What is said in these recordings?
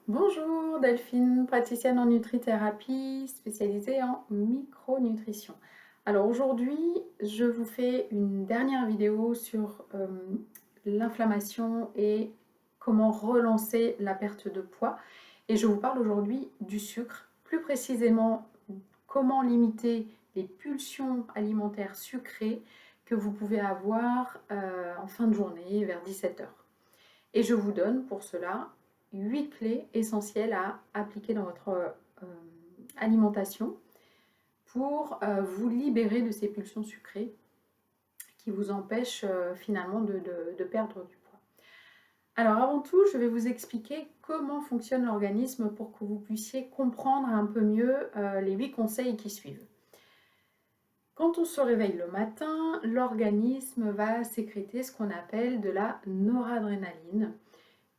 Bonjour Delphine, praticienne en nutrithérapie spécialisée en micronutrition. Alors aujourd'hui, je vous fais une dernière vidéo sur l'inflammation et comment relancer la perte de poids. Et je vous parle aujourd'hui du sucre, plus précisément comment limiter les pulsions alimentaires sucrées que vous pouvez avoir en fin de journée vers 17 heures. Et je vous donne pour cela 8 clés essentielles à appliquer dans votre alimentation pour vous libérer de ces pulsions sucrées qui vous empêchent finalement de perdre du poids. Alors avant tout, je vais vous expliquer comment fonctionne l'organisme pour que vous puissiez comprendre un peu mieux les 8 conseils qui suivent. Quand on se réveille le matin, l'organisme va sécréter ce qu'on appelle de la noradrénaline,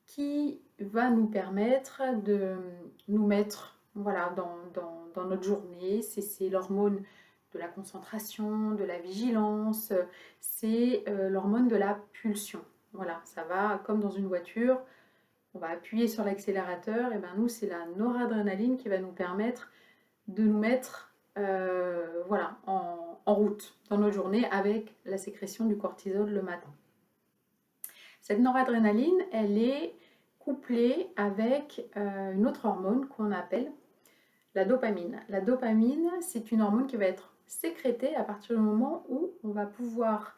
qui va nous permettre de nous mettre voilà, dans notre journée. C'est l'hormone de la concentration, de la vigilance, c'est l'hormone de la pulsion. Voilà, ça va comme dans une voiture, on va appuyer sur l'accélérateur, et ben nous c'est la noradrénaline qui va nous permettre de nous mettre voilà, en route dans notre journée avec la sécrétion du cortisol le matin. Cette noradrénaline, elle est couplée avec une autre hormone qu'on appelle la dopamine. La dopamine, c'est une hormone qui va être sécrétée à partir du moment où on va pouvoir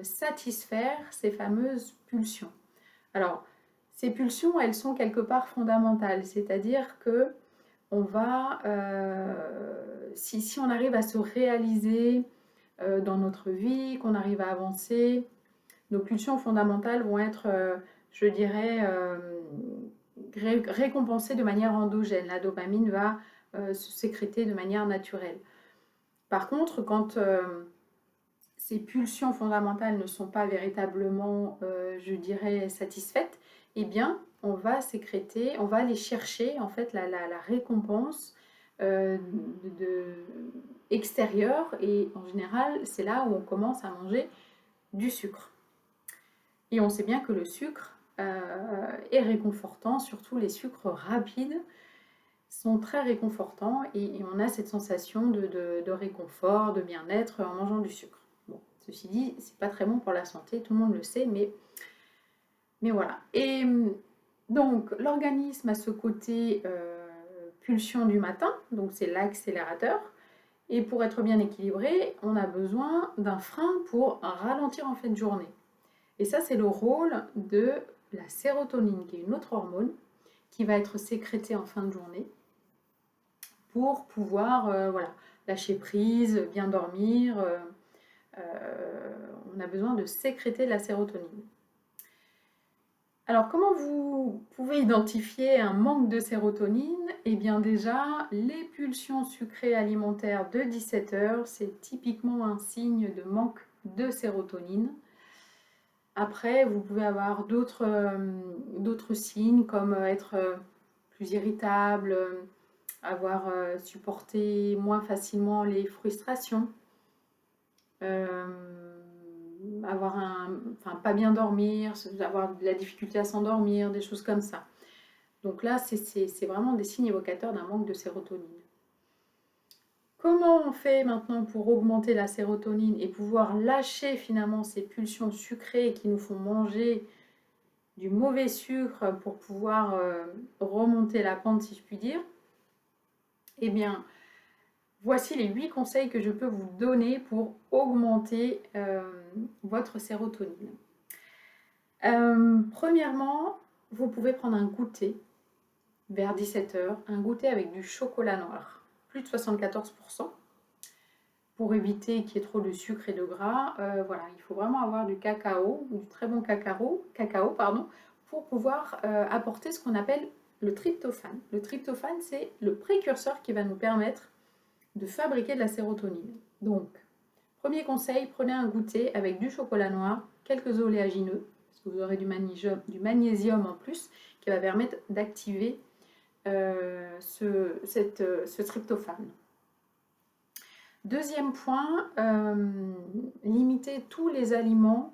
satisfaire ces fameuses pulsions. Alors, ces pulsions, elles sont quelque part fondamentales, c'est-à-dire que on va, si on arrive à se réaliser dans notre vie, qu'on arrive à avancer, nos pulsions fondamentales vont être, je dirais, récompensées de manière endogène. La dopamine va se sécréter de manière naturelle. Par contre, quand ces pulsions fondamentales ne sont pas véritablement, je dirais, satisfaites, eh bien, on va sécréter, on va aller chercher en fait la récompense extérieure, et en général, c'est là où on commence à manger du sucre. Et on sait bien que le sucre est réconfortant, surtout les sucres rapides sont très réconfortants, et on a cette sensation de réconfort, de bien-être en mangeant du sucre. Bon, ceci dit, c'est pas très bon pour la santé, tout le monde le sait, mais voilà. Et donc l'organisme a ce côté pulsion du matin, donc c'est l'accélérateur. Et pour être bien équilibré, on a besoin d'un frein pour ralentir en fin de journée. Et ça, c'est le rôle de la sérotonine, qui est une autre hormone, qui va être sécrétée en fin de journée pour pouvoir voilà, lâcher prise, bien dormir. On a besoin de sécréter de la sérotonine. Alors, comment vous pouvez identifier un manque de sérotonine? Eh bien déjà, les pulsions sucrées alimentaires de 17 heures, c'est typiquement un signe de manque de sérotonine. Après, vous pouvez avoir d'autres signes comme être plus irritable, avoir supporté moins facilement les frustrations, enfin, pas bien dormir, avoir de la difficulté à s'endormir, des choses comme ça. Donc là, c'est vraiment des signes évocateurs d'un manque de sérotonine. Comment on fait maintenant pour augmenter la sérotonine et pouvoir lâcher finalement ces pulsions sucrées qui nous font manger du mauvais sucre pour pouvoir remonter la pente, si je puis dire? Eh bien, voici les 8 conseils que je peux vous donner pour augmenter votre sérotonine. Premièrement, vous pouvez prendre un goûter vers 17 heures, un goûter avec du chocolat noir, plus de 74%, pour éviter qu'il y ait trop de sucre et de gras. Voilà, il faut vraiment avoir du cacao, du très bon cacao pour pouvoir apporter ce qu'on appelle le tryptophane. Le tryptophane, c'est le précurseur qui va nous permettre de fabriquer de la sérotonine. Donc, premier conseil, prenez un goûter avec du chocolat noir, quelques oléagineux, parce que vous aurez du magnésium en plus, qui va permettre d'activer ce tryptophane. Deuxième point, limiter tous les aliments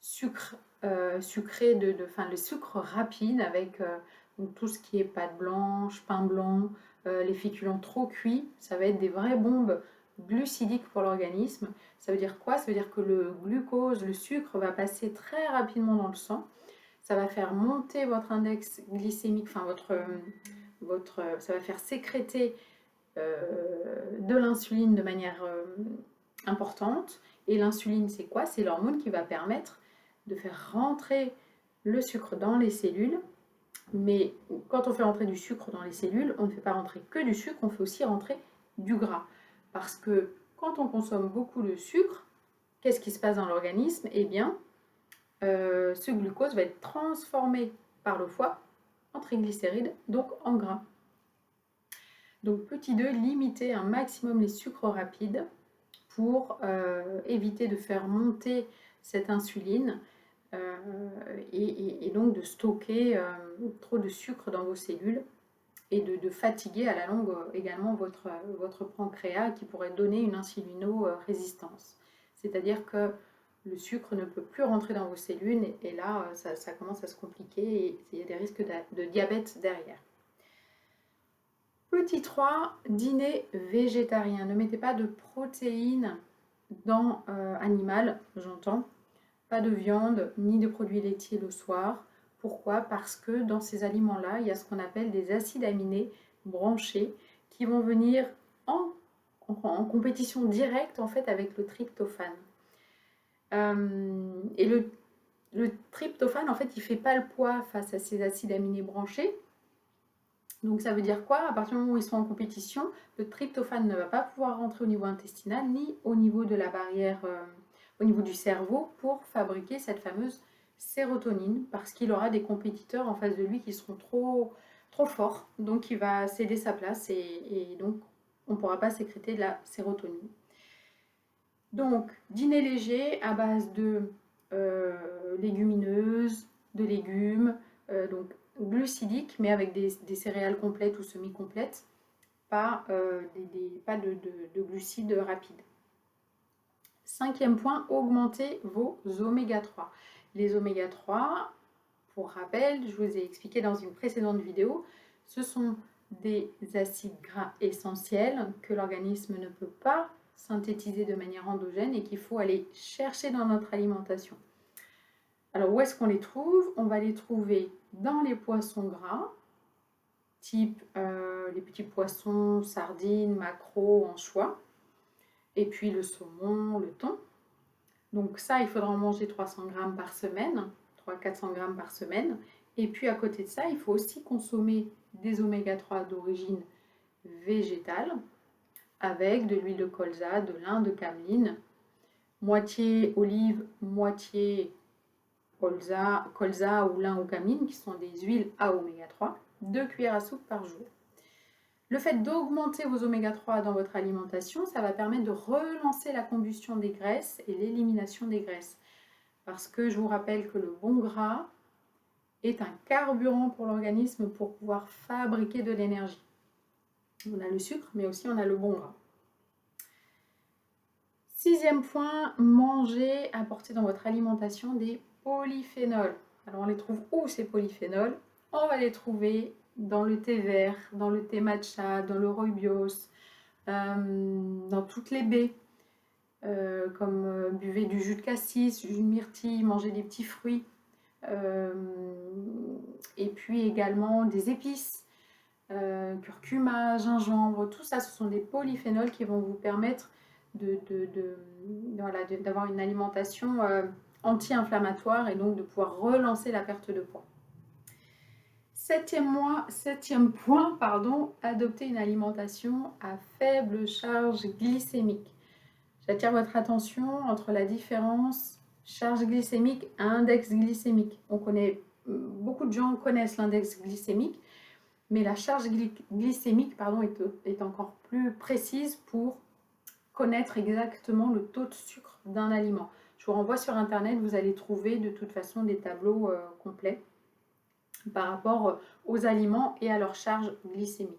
sucrés, le sucre rapide avec Donc tout ce qui est pâte blanche, pain blanc, les féculents trop cuits, ça va être des vraies bombes glucidiques pour l'organisme. Ça veut dire quoi? Ça veut dire que le glucose, le sucre va passer très rapidement dans le sang. Ça va faire monter votre index glycémique, enfin ça va faire sécréter de l'insuline de manière importante. Et l'insuline, c'est quoi? C'est l'hormone qui va permettre de faire rentrer le sucre dans les cellules. Mais quand on fait rentrer du sucre dans les cellules, on ne fait pas rentrer que du sucre, on fait aussi rentrer du gras. Parce que quand on consomme beaucoup de sucre, qu'est-ce qui se passe dans l'organisme? Eh bien, ce glucose va être transformé par le foie en triglycérides, donc en gras. Donc petit 2, limiter un maximum les sucres rapides pour éviter de faire monter cette insuline et donc de stocker trop de sucre dans vos cellules et de fatiguer à la longue également votre pancréas qui pourrait donner une insulino-résistance. C'est-à-dire que le sucre ne peut plus rentrer dans vos cellules et là, ça commence à se compliquer et il y a des risques de diabète derrière. Petit 3, dîner végétarien. Ne mettez pas de protéines dans animal, j'entends. Pas de viande ni de produits laitiers le soir. Pourquoi? Parce que dans ces aliments-là, il y a ce qu'on appelle des acides aminés branchés qui vont venir en compétition directe en fait avec le tryptophane. Et le tryptophane, en fait, il ne fait pas le poids face à ces acides aminés branchés. Donc ça veut dire quoi? À partir du moment où ils sont en compétition, le tryptophane ne va pas pouvoir rentrer au niveau intestinal ni au niveau de la barrière, au niveau du cerveau pour fabriquer cette fameuse sérotonine parce qu'il aura des compétiteurs en face de lui qui seront trop forts. Donc il va céder sa place et donc on ne pourra pas sécréter de la sérotonine. Donc dîner léger à base de légumineuses, de légumes, donc glucidiques, mais avec des céréales complètes ou semi-complètes, pas de glucides rapides. 5e point, augmenter vos oméga 3. Les oméga 3, pour rappel, je vous ai expliqué dans une précédente vidéo, ce sont des acides gras essentiels que l'organisme ne peut pas synthétiser de manière endogène et qu'il faut aller chercher dans notre alimentation. Alors où est-ce qu'on les trouve? On va les trouver dans les poissons gras, type les petits poissons, sardines, maquereaux, anchois, et puis le saumon, le thon. Donc ça, il faudra en manger 300 grammes par semaine, 300-400 grammes par semaine. Et puis à côté de ça, il faut aussi consommer des oméga 3 d'origine végétale, avec de l'huile de colza, de lin, de cameline, moitié olive, moitié colza ou lin ou cameline, qui sont des huiles à oméga 3, 2 cuillères à soupe par jour. Le fait d'augmenter vos oméga 3 dans votre alimentation, ça va permettre de relancer la combustion des graisses et l'élimination des graisses. Parce que je vous rappelle que le bon gras est un carburant pour l'organisme pour pouvoir fabriquer de l'énergie. On a le sucre, mais aussi on a le bon gras. 6e point, manger, apporter dans votre alimentation des polyphénols. Alors on les trouve où ces polyphénols? On va les trouver dans le thé vert, dans le thé matcha, dans le rooibos, dans toutes les baies, comme buvez du jus de cassis, du jus de myrtille, mangez des petits fruits, et puis également des épices, curcuma, gingembre, tout ça, ce sont des polyphénols qui vont vous permettre d'avoir une alimentation anti-inflammatoire et donc de pouvoir relancer la perte de poids. 7e point, adopter une alimentation à faible charge glycémique. J'attire votre attention entre la différence charge glycémique et index glycémique. Beaucoup de gens connaissent l'index glycémique, mais la charge glycémique est encore plus précise pour connaître exactement le taux de sucre d'un aliment. Je vous renvoie sur internet, vous allez trouver de toute façon des tableaux complets par rapport aux aliments et à leur charge glycémique.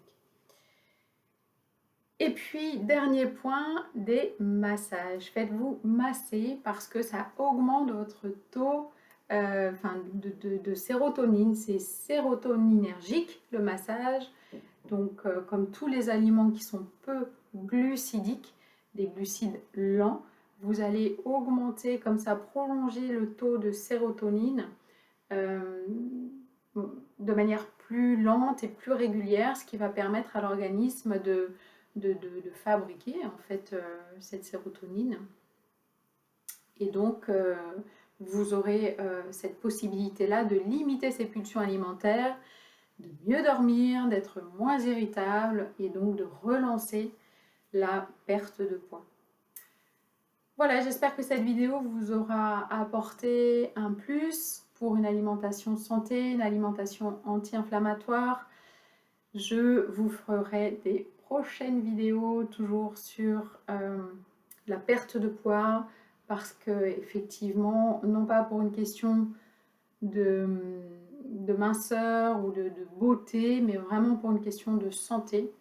Et puis, dernier point, des massages. Faites-vous masser parce que ça augmente votre taux enfin de sérotonine. C'est sérotoninergique le massage. Donc comme tous les aliments qui sont peu glucidiques, des glucides lents, vous allez augmenter comme ça, prolonger le taux de sérotonine euh, de manière plus lente et plus régulière, ce qui va permettre à l'organisme de fabriquer en fait cette sérotonine. Et donc vous aurez cette possibilité-là de limiter ces pulsions alimentaires, de mieux dormir, d'être moins irritable et donc de relancer la perte de poids. Voilà, j'espère que cette vidéo vous aura apporté un plus pour une alimentation santé, une alimentation anti-inflammatoire. Je vous ferai des prochaines vidéos toujours sur la perte de poids parce que effectivement, non pas pour une question de, minceur ou de beauté, mais vraiment pour une question de santé.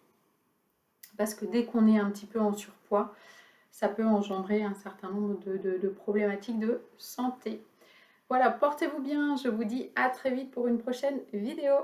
Parce que dès qu'on est un petit peu en surpoids, ça peut engendrer un certain nombre de problématiques de santé. Voilà, portez-vous bien, je vous dis à très vite pour une prochaine vidéo.